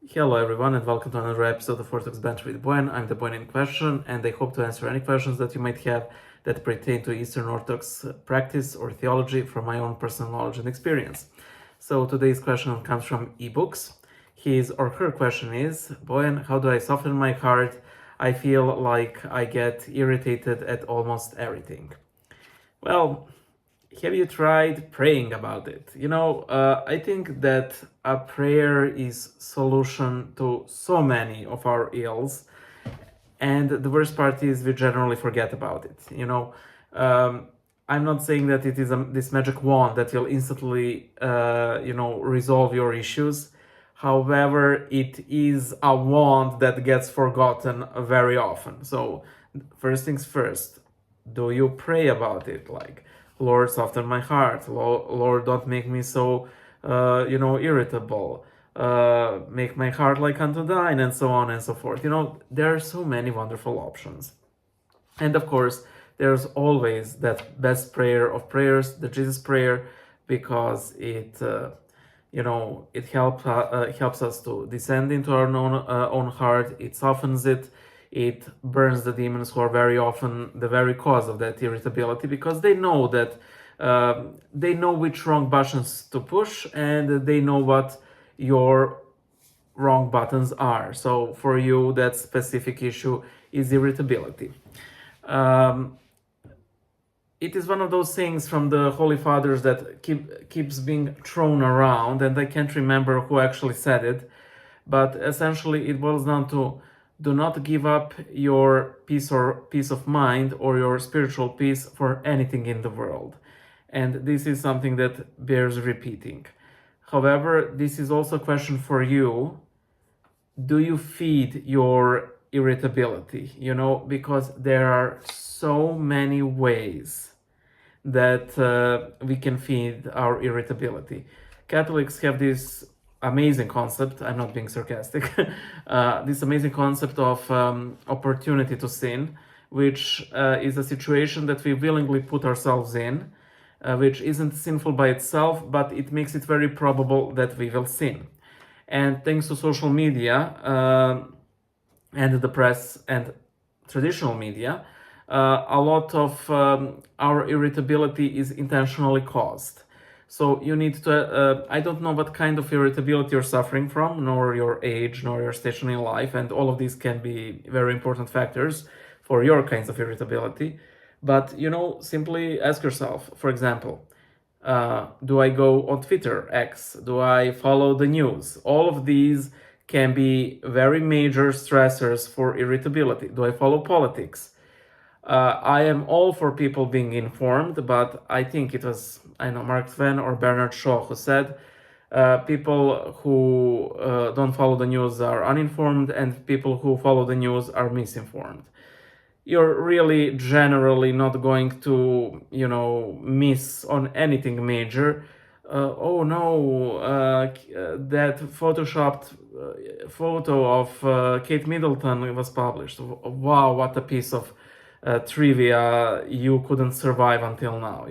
Hello everyone and welcome to another episode of Orthodox Banter with Boyan. I'm the Boyan in question and I hope to answer any questions that you might have that pertain to Eastern Orthodox practice or theology from my own personal knowledge and experience. So today's question comes from ebooks. His or her question is, Boyan, how do I soften my heart? I feel like I get irritated at almost everything. Well, have you tried praying about it? I think that a prayer is solution to so many of our ills, and the worst part is we generally forget about it. I'm not saying that it is this magic wand that will instantly, resolve your issues. However, it is a wand that gets forgotten very often. So, first things first, do you pray about it? Like, Lord, soften my heart. Lord, don't make me so, irritable. Make my heart like unto thine, and so on and so forth. There are so many wonderful options. And of course, there's always that best prayer of prayers, the Jesus prayer, because it helps us to descend into our own heart. It softens it. It burns the demons who are very often the very cause of that irritability, because they know which wrong buttons to push, and they know what your wrong buttons are. So for you, that specific issue is irritability. Um, it is one of those things from the Holy Fathers that keeps being thrown around, and I can't remember who actually said it, but essentially it boils down to do not give up your peace of mind or your spiritual peace for anything in the world. And this is something that bears repeating. However, this is also a question for you. Do you feed your irritability? Because there are so many ways that we can feed our irritability. Catholics have this amazing concept, I'm not being sarcastic, this amazing concept of opportunity to sin, which is a situation that we willingly put ourselves in, which isn't sinful by itself, but it makes it very probable that we will sin. And thanks to social media and the press and traditional media, a lot of our irritability is intentionally caused. So you need to, I don't know what kind of irritability you're suffering from, nor your age, nor your station in life, and all of these can be very important factors for your kinds of irritability. But, simply ask yourself, for example, do I go on Twitter, X? Do I follow the news? All of these can be very major stressors for irritability. Do I follow politics? I am all for people being informed, but I think it was, Mark Twain or Bernard Shaw who said, people who don't follow the news are uninformed, and people who follow the news are misinformed. You're really generally not going to, miss on anything major. Oh no, that photoshopped photo of Kate Middleton was published. Wow, what a piece of trivia you couldn't survive until now,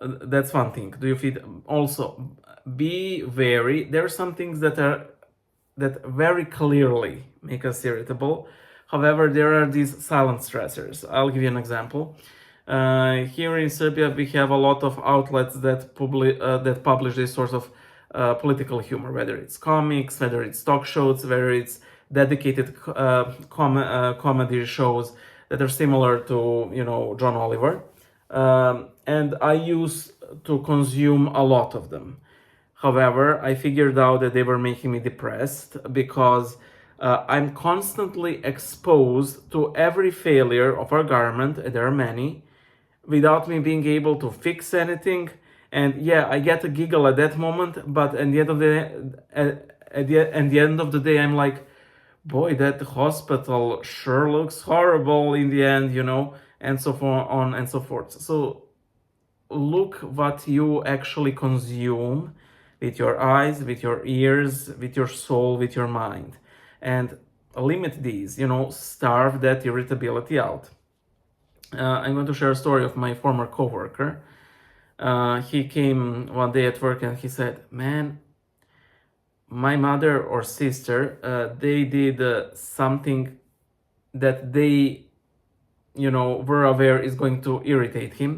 That's one thing. Do you feed? Also, be wary. There are some things that very clearly make us irritable. However, there are these silent stressors. I'll give you an example. Here in Serbia, we have a lot of outlets that publish this sort of political humor, whether it's comics, whether it's talk shows, whether it's dedicated comedy shows that are similar to, John Oliver. And I used to consume a lot of them. However, I figured out that they were making me depressed because I'm constantly exposed to every failure of our government, and there are many, without me being able to fix anything. And yeah, I get a giggle at that moment, but at the end of the end of the day, I'm like, boy, that hospital sure looks horrible in the end, and so on and so forth. So look what you actually consume with your eyes, with your ears, with your soul, with your mind, and limit these, starve that irritability out. I'm going to share a story of my former coworker. He came one day at work and he said, man, my mother or sister, they did something that they, were aware is going to irritate him,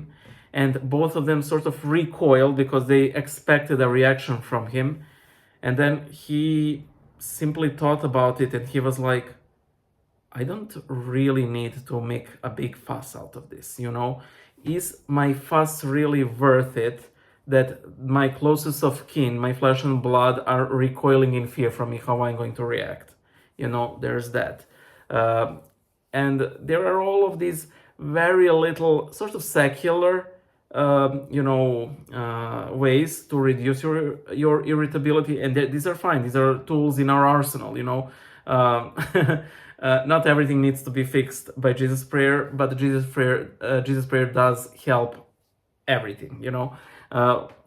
and both of them sort of recoiled because they expected a reaction from him. And then he simply thought about it, and he was like, I don't really need to make a big fuss out of this, Is my fuss really worth it, that my closest of kin, my flesh and blood, are recoiling in fear from me, how I'm going to react? There's that. And there are all of these very little sort of secular ways to reduce your irritability, and these are fine. These are tools in our arsenal. Not everything needs to be fixed by Jesus prayer, but Jesus prayer does help everything.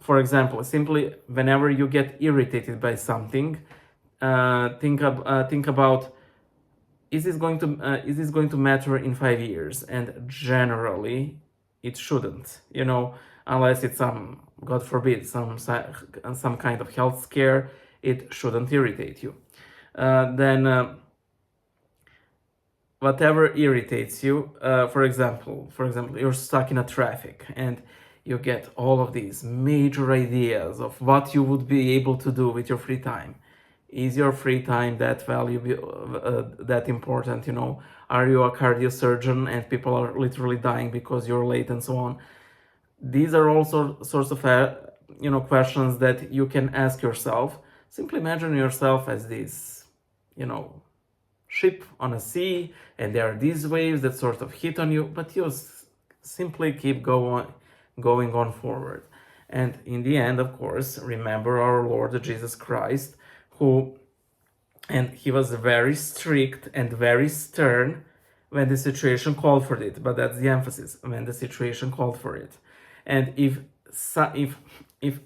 For example, simply whenever you get irritated by something, think about, is this going to matter in 5 years? And generally, it shouldn't. Unless it's God forbid, some kind of health scare, it shouldn't irritate you. Then whatever irritates you, for example, you're stuck in a traffic and you get all of these major ideas of what you would be able to do with your free time. Is your free time that valuable, that important? Are you a cardiosurgeon and people are literally dying because you're late and so on? These are also sorts of questions that you can ask yourself. Simply imagine yourself as this, ship on a sea, and there are these waves that sort of hit on you, but you simply keep going on forward. And in the end, of course, remember our Lord Jesus Christ, and he was very strict and very stern when the situation called for it. But that's the emphasis: when the situation called for it. And if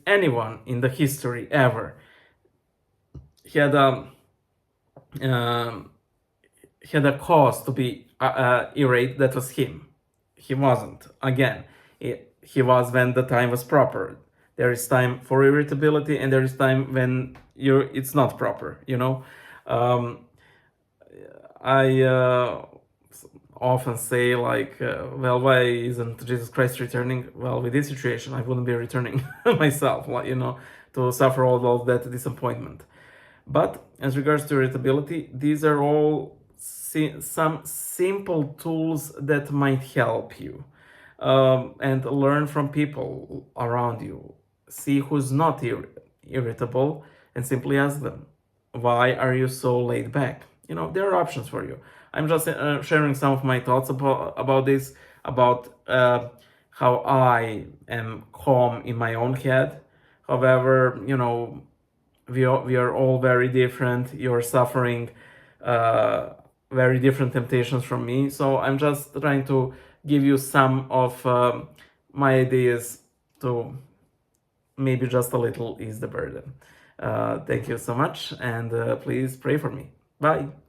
anyone in the history ever had a cause to be irate, that was him. He wasn't. Again, he was when the time was proper. There is time for irritability, and there is time when it's not proper. I often say, like, well, why isn't Jesus Christ returning? Well, with this situation, I wouldn't be returning myself, to suffer all of that disappointment. But as regards to irritability, these are all some simple tools that might help you. And learn from people around you. See who's not irritable, and simply ask them, why are you so laid back? There are options for you. I'm just sharing some of my thoughts about this, about how I am calm in my own head. However, we are all very different. You're suffering very different temptations from me. So I'm just trying to give you some of my ideas to maybe just a little ease the burden. Thank you so much, and please pray for me. Bye.